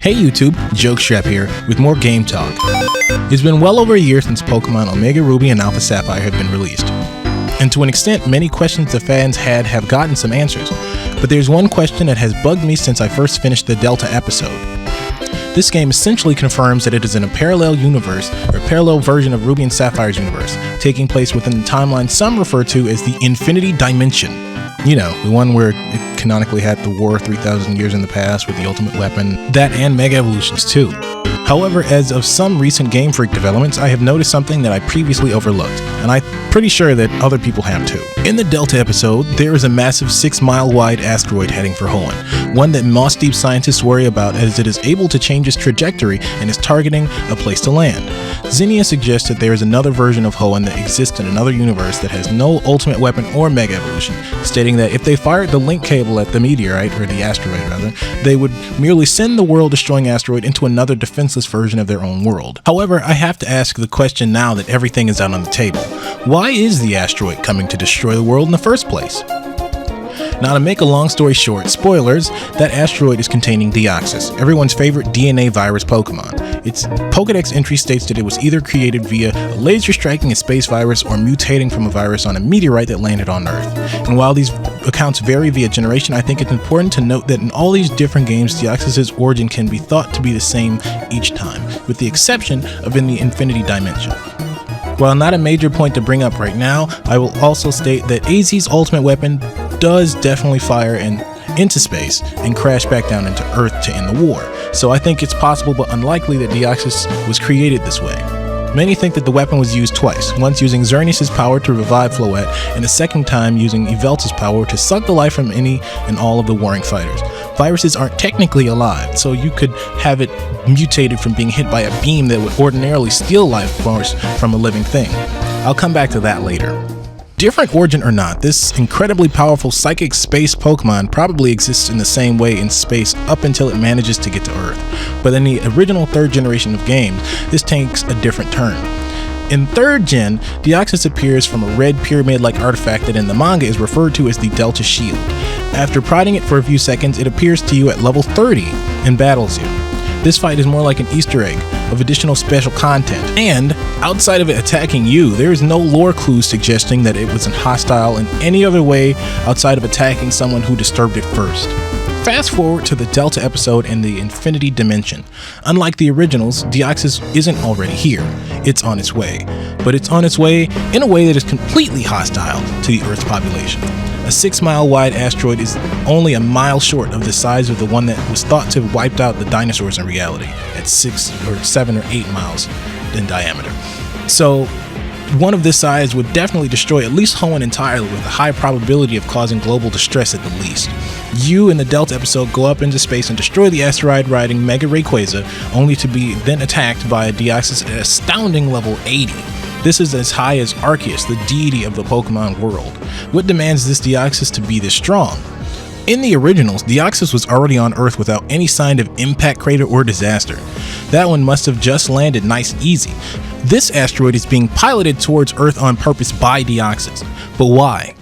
Hey YouTube, Jokestrap here with more game talk. It's been well over a year since Pokemon Omega Ruby and Alpha Sapphire have been released. And to an extent, many questions the fans had have gotten some answers. But there's one question that has bugged me since I first finished the Delta episode. This game essentially confirms that it is in a parallel universe, or a parallel version of Ruby and Sapphire's universe, taking place within the timeline some refer to as the Infinity Dimension. You know, the one where it canonically had the war 3,000 years in the past with the ultimate weapon, that and Mega Evolutions too. However, as of some recent Game Freak developments, I have noticed something that I previously overlooked, and I'm pretty sure that other people have too. In the Delta episode, there is a massive 6-mile wide asteroid heading for Hoenn, one that Moss Deep scientists worry about as it is able to change its trajectory and is targeting a place to land. Zinnia suggests that there is another version of Hoenn that exists in another universe that has no ultimate weapon or Mega Evolution, stating that if they fired the link cable at the meteorite, or the asteroid rather, they would merely send the world-destroying asteroid into another defenseless version of their own world. However, I have to ask the question now that everything is out on the table. Why is the asteroid coming to destroy the world in the first place? Now, to make a long story short, spoilers, that asteroid is containing Deoxys, everyone's favorite DNA virus Pokemon. Its Pokedex entry states that it was either created via a laser striking a space virus or mutating from a virus on a meteorite that landed on Earth. And while these accounts vary via generation, I think it's important to note that in all these different games, Deoxys' origin can be thought to be the same each time, with the exception of in the Infinity Dimension. While not a major point to bring up right now, I will also state that AZ's ultimate weapon does definitely fire into space and crash back down into Earth to end the war, so I think it's possible but unlikely that Deoxys was created this way. Many think that the weapon was used twice, once using Xerneas' power to revive Floette, and a second time using Yveltal's power to suck the life from any and all of the warring fighters. Viruses aren't technically alive, so you could have it mutated from being hit by a beam that would ordinarily steal life force from a living thing. I'll come back to that later. Different origin or not, this incredibly powerful psychic space Pokemon probably exists in the same way in space up until it manages to get to Earth. But in the original 3rd generation of games, this takes a different turn. In 3rd gen, Deoxys appears from a red pyramid-like artifact that in the manga is referred to as the Delta Shield. After prodding it for a few seconds, it appears to you at level 30 and battles you. This fight is more like an Easter egg of additional special content, and outside of it attacking you, there is no lore clue suggesting that it was hostile in any other way outside of attacking someone who disturbed it first. Fast forward to the Delta episode and the Infinity Dimension. Unlike the originals, Deoxys isn't already here, it's on its way. But it's on its way in a way that is completely hostile to the Earth's population. A 6-mile wide asteroid is only a mile short of the size of the one that was thought to have wiped out the dinosaurs in reality, at 6 or 7 or 8 miles in diameter. So one of this size would definitely destroy at least Hoenn entirely, with a high probability of causing global distress at the least. You in the Delta episode go up into space and destroy the asteroid riding Mega Rayquaza, only to be then attacked by a Deoxys at an astounding level 80. This is as high as Arceus, the deity of the Pokemon world. What demands this Deoxys to be this strong? In the originals, Deoxys was already on Earth without any sign of impact crater or disaster. That one must have just landed nice easy. This asteroid is being piloted towards Earth on purpose by Deoxys. But why?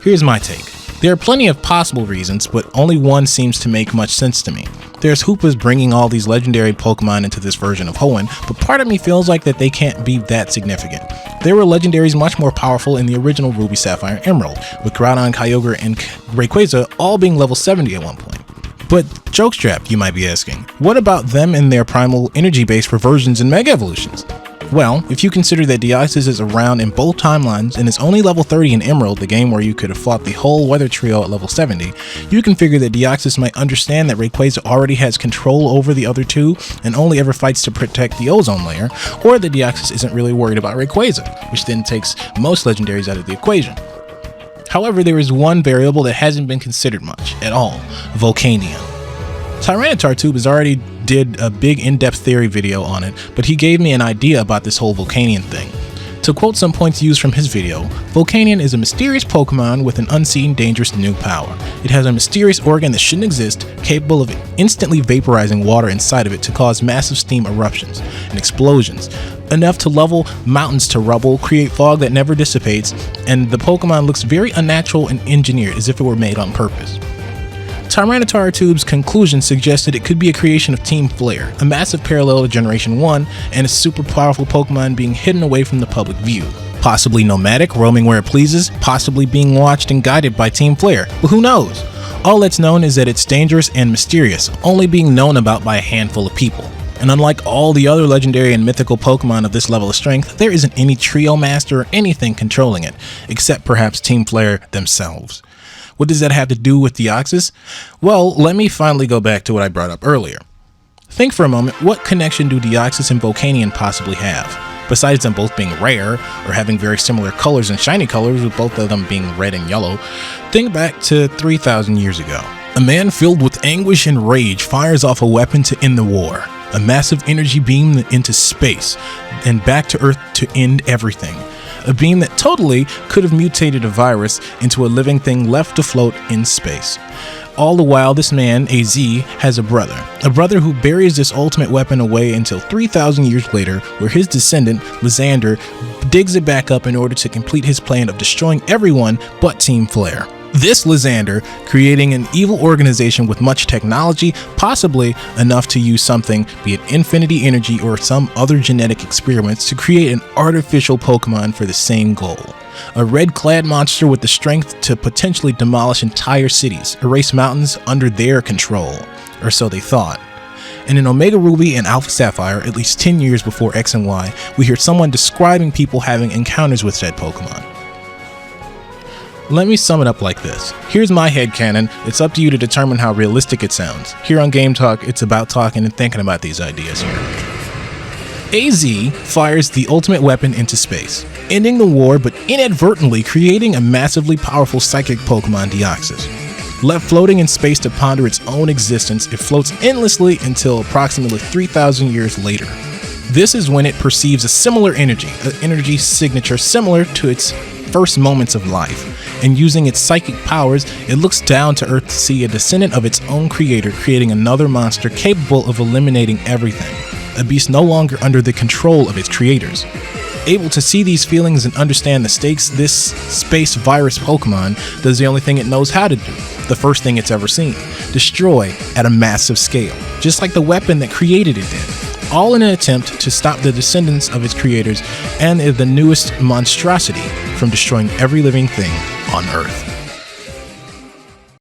Here's my take. There are plenty of possible reasons, but only one seems to make much sense to me. There's Hoopas bringing all these legendary Pokemon into this version of Hoenn, but part of me feels like that they can't be that significant. There were legendaries much more powerful in the original Ruby, Sapphire, and Emerald, with Groudon, Kyogre, and Rayquaza all being level 70 at one point. But Jokestrap, you might be asking, what about them and their primal energy-based reversions and Mega Evolutions? Well, if you consider that Deoxys is around in both timelines and is only level 30 in Emerald, the game where you could have fought the whole Weather Trio at level 70, you can figure that Deoxys might understand that Rayquaza already has control over the other two and only ever fights to protect the ozone layer, or that Deoxys isn't really worried about Rayquaza, which then takes most legendaries out of the equation. However, there is one variable that hasn't been considered much at all: Volcanion. TyranitarTube has already did a big in-depth theory video on it, but he gave me an idea about this whole Volcanion thing. To quote some points used from his video, Volcanion is a mysterious Pokemon with an unseen, dangerous new power. It has a mysterious organ that shouldn't exist, capable of instantly vaporizing water inside of it to cause massive steam eruptions and explosions, enough to level mountains to rubble, create fog that never dissipates, and the Pokemon looks very unnatural and engineered, as if it were made on purpose. TyranitarTube's conclusion suggested it could be a creation of Team Flare, a massive parallel to Generation 1 and a super powerful Pokemon being hidden away from the public view. Possibly nomadic, roaming where it pleases, possibly being watched and guided by Team Flare, but who knows? All that's known is that it's dangerous and mysterious, only being known about by a handful of people. And unlike all the other legendary and mythical Pokemon of this level of strength, there isn't any Trio Master or anything controlling it, except perhaps Team Flare themselves. What does that have to do with Deoxys? Well, let me finally go back to what I brought up earlier. Think for a moment, what connection do Deoxys and Volcanion possibly have? Besides them both being rare, or having very similar colors and shiny colors, with both of them being red and yellow, think back to 3,000 years ago. A man filled with anguish and rage fires off a weapon to end the war. A massive energy beam into space, and back to Earth to end everything. A beam that totally could have mutated a virus into a living thing left to float in space. All the while, this man, AZ, has a brother who buries this ultimate weapon away until 3,000 years later, where his descendant, Zygarde, digs it back up in order to complete his plan of destroying everyone but Team Flare. This Zygarde creating an evil organization with much technology, possibly enough to use something, be it infinity energy or some other genetic experiments, to create an artificial Pokemon for the same goal. A red-clad monster with the strength to potentially demolish entire cities, erase mountains under their control, or so they thought. And in Omega Ruby and Alpha Sapphire, at least 10 years before X and Y, we hear someone describing people having encounters with said Pokemon. Let me sum it up like this. Here's my headcanon. It's up to you to determine how realistic it sounds. Here on Game Talk, it's about talking and thinking about these ideas here. AZ fires the ultimate weapon into space, ending the war but inadvertently creating a massively powerful psychic Pokemon, Deoxys. Left floating in space to ponder its own existence, it floats endlessly until approximately 3,000 years later. This is when it perceives a similar energy, an energy signature similar to its first moments of life, and using its psychic powers, it looks down to Earth to see a descendant of its own creator creating another monster capable of eliminating everything, a beast no longer under the control of its creators. Able to see these feelings and understand the stakes, this space virus Pokemon does the only thing it knows how to do, the first thing it's ever seen: destroy at a massive scale, just like the weapon that created it did, all in an attempt to stop the descendants of its creators and the newest monstrosity from destroying every living thing on Earth.